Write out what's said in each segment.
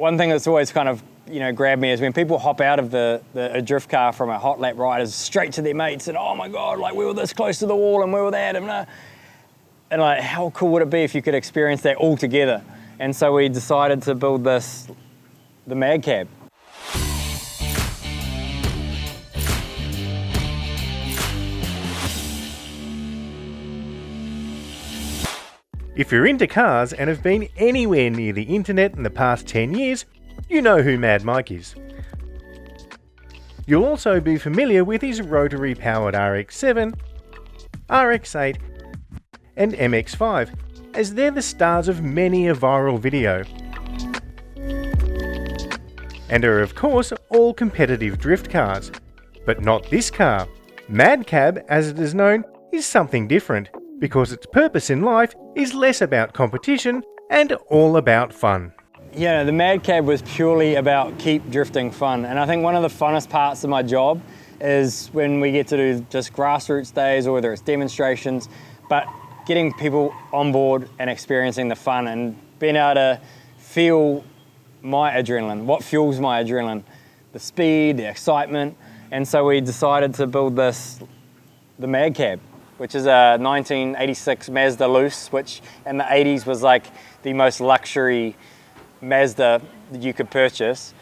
one thing that's always kind of, grabbed me is when people hop out of a drift car from a hot lap riders straight to their mates and, oh my God, like we were this close to the wall and we were that, and like, how cool would it be if you could experience that all together? And so we decided to build the Mad Cab. If you're into cars and have been anywhere near the internet in the past 10 years, you know who Mad Mike is. You'll also be familiar with his rotary-powered RX-7, RX-8 and MX-5, as they're the stars of many a viral video. And are of course all competitive drift cars. But not this car. Mad Cab, as it is known, is something different, because its purpose in life is less about competition and all about fun. Yeah, the Mad Cab was purely about keep drifting fun, and I think one of the funnest parts of my job is when we get to do just grassroots days, or whether it's demonstrations, but getting people on board and experiencing the fun and being able to feel my adrenaline, what fuels my adrenaline, the speed, the excitement. And so we decided to build the Mad Cab, which is a 1986 Mazda Luce, which in the 80s was like the most luxury Mazda that you could purchase.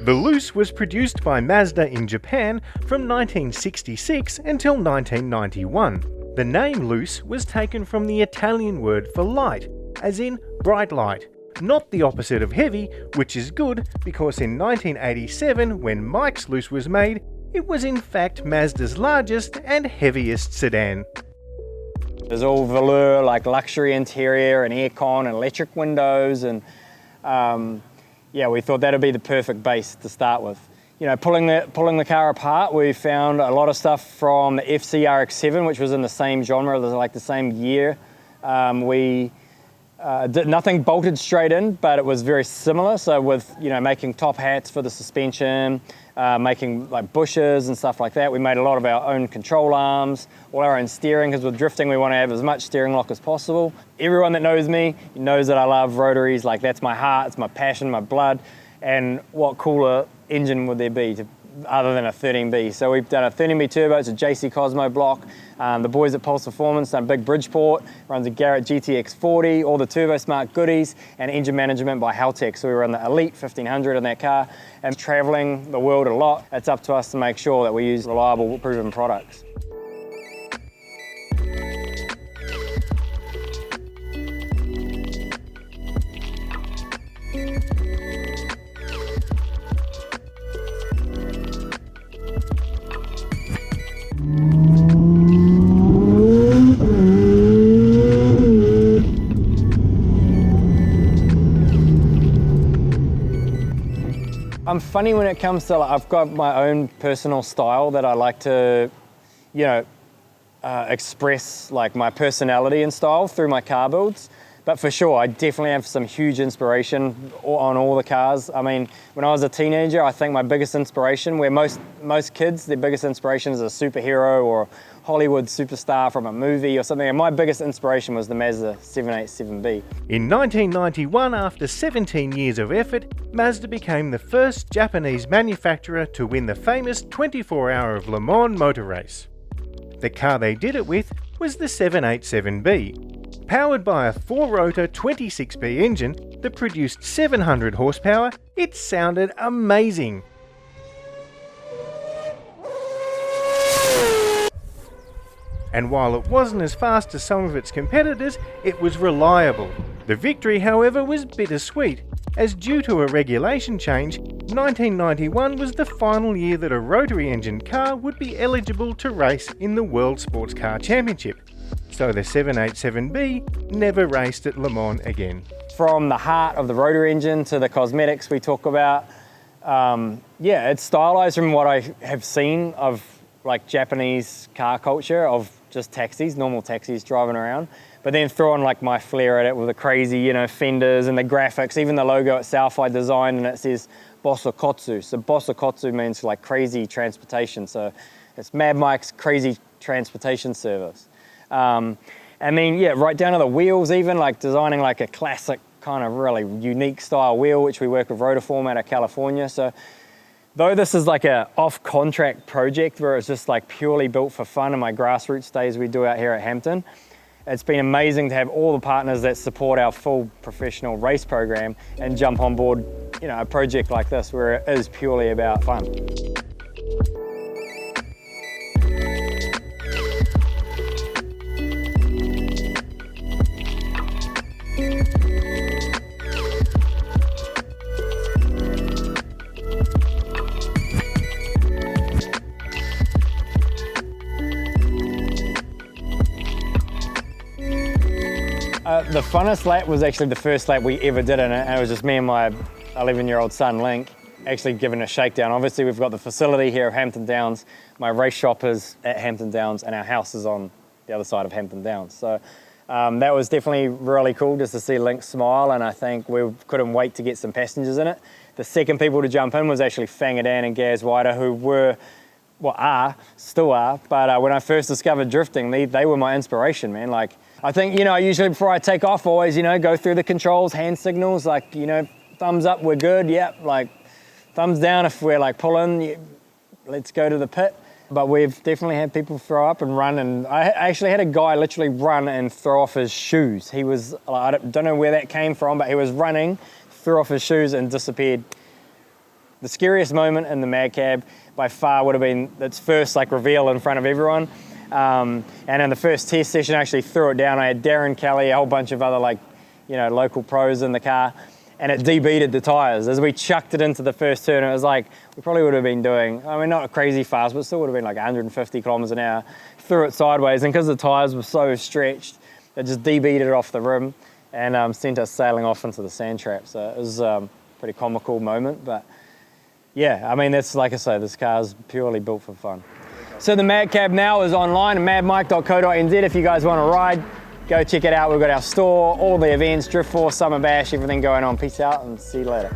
The Luce was produced by Mazda in Japan from 1966 until 1991. The name Luce was taken from the Italian word for light, as in bright light, not the opposite of heavy, which is good because in 1987, when Mike's Luce was made, it was in fact Mazda's largest and heaviest sedan. There's all velour, like luxury interior and aircon and electric windows, and yeah, we thought that'd be the perfect base to start with. Pulling the car apart, we found a lot of stuff from the FC RX-7, which was in the same genre, like the same year. We did nothing bolted straight in, but it was very similar. So with making top hats for the suspension, making like bushes and stuff like that. We made a lot of our own control arms, all our own steering, because with drifting we want to have as much steering lock as possible. Everyone that knows me knows that I love rotaries. Like, that's my heart, it's my passion, my blood. And what cooler engine would there be other than a 13B? So we've done a 13B turbo. It's a JC Cosmo block. The boys at Pulse Performance done big Bridgeport, runs a Garrett GTX 40, all the Turbo Smart goodies, and engine management by Haltech. So we run the Elite 1500 in that car, and traveling the world a lot. It's up to us to make sure that we use reliable, proven products. I'm funny when it comes to, I've got my own personal style that I like to, express like my personality and style through my car builds. But for sure, I definitely have some huge inspiration on all the cars. I mean, when I was a teenager, I think my biggest inspiration, where most kids, their biggest inspiration is a superhero or Hollywood superstar from a movie or something, and my biggest inspiration was the Mazda 787B. In 1991, after 17 years of effort, Mazda became the first Japanese manufacturer to win the famous 24-hour of Le Mans motor race. The car they did it with was the 787B. Powered by a 4-rotor 26B engine that produced 700 horsepower, it sounded amazing. And while it wasn't as fast as some of its competitors, it was reliable. The victory, however, was bittersweet, as due to a regulation change, 1991 was the final year that a rotary-engined car would be eligible to race in the World Sports Car Championship. So the 787B never raced at Le Mans again. From the heart of the rotary engine to the cosmetics we talk about, it's stylized from what I have seen of like Japanese car culture, of just taxis, normal taxis driving around, but then throwing like my flair at it with the crazy, fenders and the graphics. Even the logo itself I designed, and it says Bosokotsu. So Bosokotsu means like crazy transportation. So it's Mad Mike's crazy transportation service. And then, right down to the wheels, even like designing like a classic kind of really unique style wheel, which we work with Rotiform out of California. So though this is like a off-contract project where it's just like purely built for fun and my grassroots days we do out here at Hampton, it's been amazing to have all the partners that support our full professional race program and jump on board, you know, a project like this where it is purely about fun. The funnest lap was actually the first lap we ever did in it, and it was just me and my 11-year-old son, Link, actually giving a shakedown. Obviously, we've got the facility here of Hampton Downs. My race shop is at Hampton Downs, and our house is on the other side of Hampton Downs. So that was definitely really cool just to see Link smile, and I think we couldn't wait to get some passengers in it. The second people to jump in was actually Fang Adan and Gaz Wider, who were, well, still are, but when I first discovered drifting, they were my inspiration, man. Like, I think, you know, usually before I take off, always, you know, go through the controls, hand signals, like, you know, thumbs up, we're good, yep, like, thumbs down if we're like pulling, let's go to the pit. But we've definitely had people throw up and run, and I actually had a guy literally run and throw off his shoes. He was, I don't know where that came from, but he was running, threw off his shoes and disappeared. The scariest moment in the Mad Cab by far would have been its first like reveal in front of everyone. And in the first test session, I actually threw it down. I had Darren Kelly, a whole bunch of other like, you know, local pros in the car, and it debeated the tires. As we chucked it into the first turn, it was like, we probably would have been doing, I mean, not crazy fast, but still would have been like 150 kilometers an hour. Threw it sideways, and because the tires were so stretched, it just debeated off the rim and sent us sailing off into the sand trap. So it was a pretty comical moment, but yeah, I mean, that's, like I say, this car's purely built for fun. So the Mad Cab now is online, madmike.co.nz. If you guys want to ride, go check it out. We've got our store, all the events, Drift Force, Summer Bash, everything going on. Peace out and see you later.